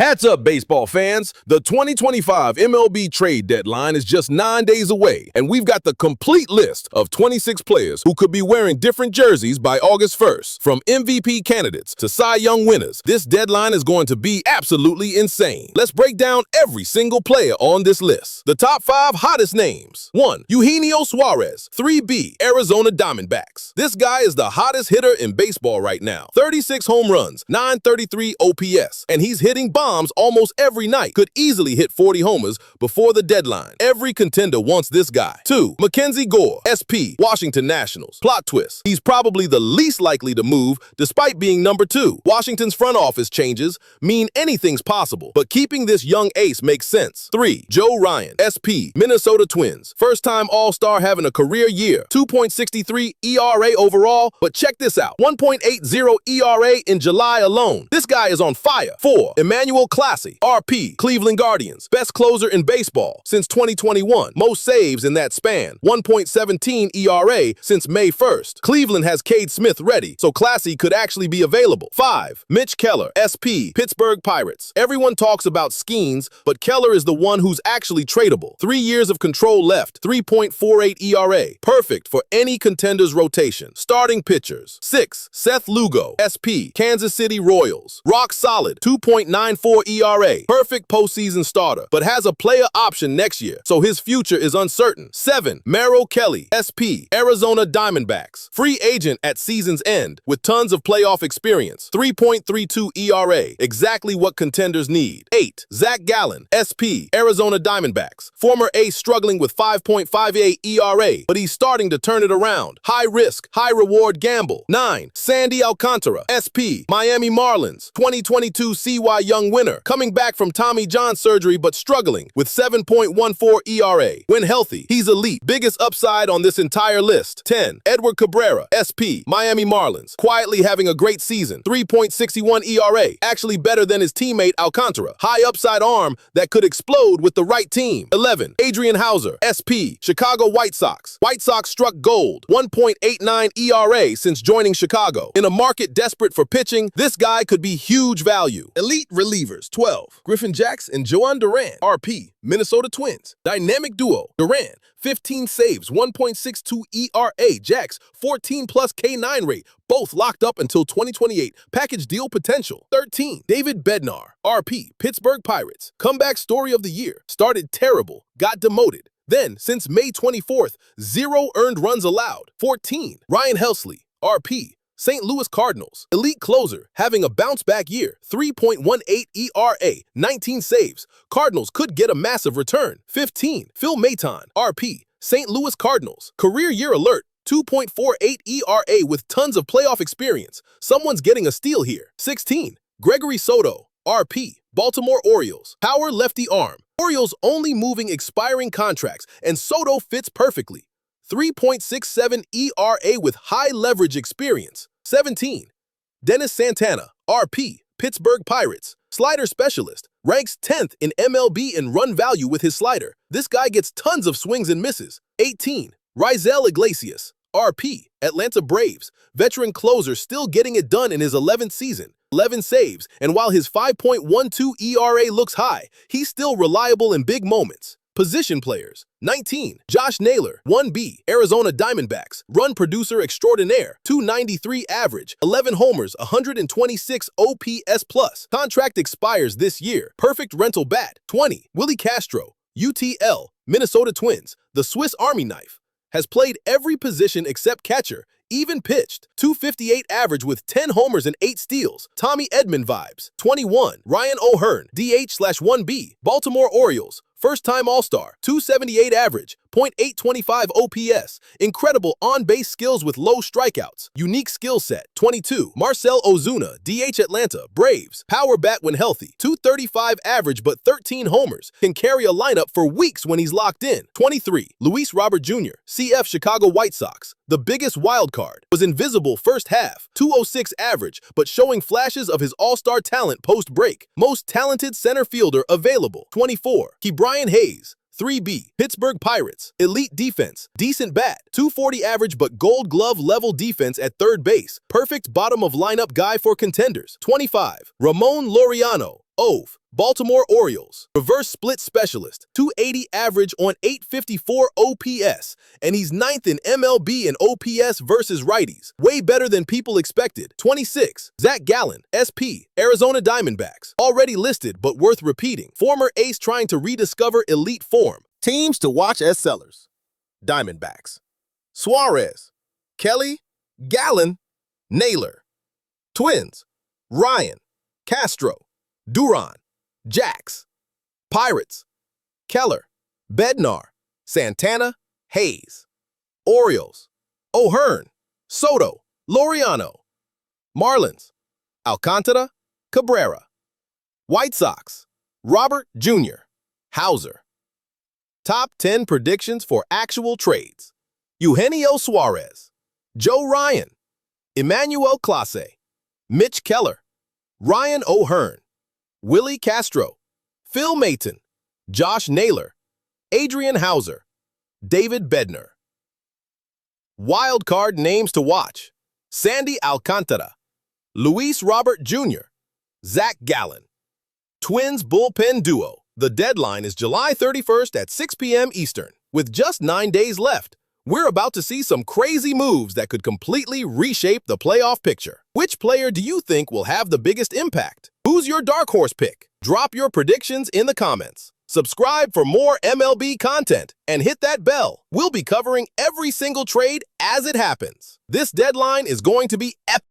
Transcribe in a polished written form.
Hats up, baseball fans. The 2025 MLB Trade Deadline is just 9 days away, and we've got the complete list of 26 players who could be wearing different jerseys by August 1st. From MVP candidates to Cy Young winners, this deadline is going to be absolutely insane. Let's break down every single player on this list. The top 5 hottest names. 1. Eugenio Suárez, 3B, Arizona Diamondbacks. This guy is the hottest hitter in baseball right now. 36 home runs, 933 OPS, and he's hitting bombs almost every night. Could easily hit 40 homers before the deadline. Every contender wants this guy. 2. Mackenzie Gore, SP, Washington Nationals. Plot twist: he's probably the least likely to move despite being number 2. Washington's front office changes mean anything's possible, but keeping this young ace makes sense. 3. Joe Ryan, SP, Minnesota Twins. First-time All-Star having a career year. 2.63 ERA overall, but check this out. 1.80 ERA in July alone. This guy is on fire. 4. Emmanuel Classy, RP, Cleveland Guardians. Best closer in baseball since 2021. Most saves in that span. 1.17 ERA since May 1st. Cleveland has Cade Smith ready, so Classy could actually be available. 5. Mitch Keller, SP, Pittsburgh Pirates. Everyone talks about Skeens, but Keller is the one who's actually tradable. 3 years of control left. 3.48 ERA. Perfect for any contender's rotation. Starting pitchers. 6. Seth Lugo, SP, Kansas City Royals. Rock solid. 2.94 ERA. Perfect postseason starter, but has a player option next year, so his future is uncertain. 7. Merrill Kelly, SP, Arizona Diamondbacks. Free agent at season's end with tons of playoff experience. 3.32 ERA. Exactly what contenders need. 8. Zach Gallen, SP, Arizona Diamondbacks. Former ace struggling with 5.58 ERA, but he's starting to turn it around. High risk, high reward gamble. 9. Sandy Alcantara, SP, Miami Marlins. 2022 CY Young winner, coming back from Tommy John surgery but struggling with 7.14 ERA. When healthy, he's elite. Biggest upside on this entire list. 10. Edward Cabrera, SP, Miami Marlins. Quietly having a great season. 3.61 ERA. Actually better than his teammate Alcantara. High upside arm that could explode with the right team. 11. Adrian Hauser, SP, Chicago White Sox. White Sox struck gold. 1.89 ERA since joining Chicago. In a market desperate for pitching, this guy could be huge value. Elite relievers. 12. Griffin Jax and Joan Duran, RP, Minnesota Twins. Dynamic duo. Duran, 15 saves, 1.62 ERA. Jax, 14+ K9 rate. Both locked up until 2028. Package deal potential. 13. David Bednar, RP, Pittsburgh Pirates. Comeback story of the year. Started terrible, got demoted. Then, since May 24th, 0 earned runs allowed. 14. Ryan Helsley, RP, St. Louis Cardinals. Elite closer, having a bounce-back year. 3.18 ERA, 19 saves. Cardinals could get a massive return. 15. Phil Maton, RP, St. Louis Cardinals. Career year alert. 2.48 ERA with tons of playoff experience. Someone's getting a steal here. 16. Gregory Soto, RP, Baltimore Orioles. Power lefty arm. Orioles only moving expiring contracts, and Soto fits perfectly. 3.67 ERA with high leverage experience. 17. Dennis Santana, RP, Pittsburgh Pirates. Slider specialist. Ranks 10th in MLB in run value with his slider. This guy gets tons of swings and misses. 18. Raisel Iglesias, RP, Atlanta Braves. Veteran closer still getting it done in his 11th season. 11 saves, and while his 5.12 ERA looks high, he's still reliable in big moments. Position players. 19. Josh Naylor, 1B, Arizona Diamondbacks. Run producer extraordinaire, 293 average, 11 homers, 126 OPS+. Contract expires this year. Perfect rental bat. 20. Willie Castro, UTL, Minnesota Twins. The Swiss Army knife. Has played every position except catcher, even pitched. 258 average with 10 homers and 8 steals. Tommy Edman vibes. 21. Ryan O'Hearn, DH/1B, Baltimore Orioles. First-time All-Star, 278 average, .825 OPS. Incredible on-base skills with low strikeouts. Unique skill set. 22. Marcell Ozuna, DH Atlanta, Braves. Power bat when healthy. 235 average but 13 homers. Can carry a lineup for weeks when he's locked in. 23. Luis Robert Jr., CF Chicago White Sox. The biggest wild card. Was invisible first half. 206 average, but showing flashes of his all-star talent post-break. Most talented center fielder available. 24. Brian Hayes, 3B, Pittsburgh Pirates. Elite defense, decent bat, 240 average but gold glove level defense at third base. Perfect bottom of lineup guy for contenders. 25, Ramon Laureano, Ove, Baltimore Orioles, reverse split specialist, 280 average on 854 OPS, and he's 9th in MLB in OPS versus righties. Way better than people expected. 26, Zach Gallen, SP, Arizona Diamondbacks, already listed but worth repeating. Former ace trying to rediscover elite form. Teams to watch as sellers. Diamondbacks. Suárez, Kelly, Gallen, Naylor. Twins, Ryan, Castro, Duran, Jax. Pirates, Keller, Bednar, Santana, Hayes. Orioles, O'Hearn, Soto, Laureano. Marlins, Alcantara, Cabrera. White Sox, Robert Jr., Hauser. Top 10 predictions for actual trades. Eugenio Suárez, Joe Ryan, Emmanuel Clase, Mitch Keller, Ryan O'Hearn, Willie Castro, Phil Maton, Josh Naylor, Adrian Hauser, David Bednar. Wild card names to watch. Sandy Alcantara, Luis Robert Jr., Zach Gallen. Twins bullpen duo. The deadline is July 31st at 6 p.m. Eastern. With just 9 days left, we're about to see some crazy moves that could completely reshape the playoff picture. Which player do you think will have the biggest impact? Who's your dark horse pick? Drop your predictions in the comments. Subscribe for more MLB content and hit that bell. We'll be covering every single trade as it happens. This deadline is going to be epic.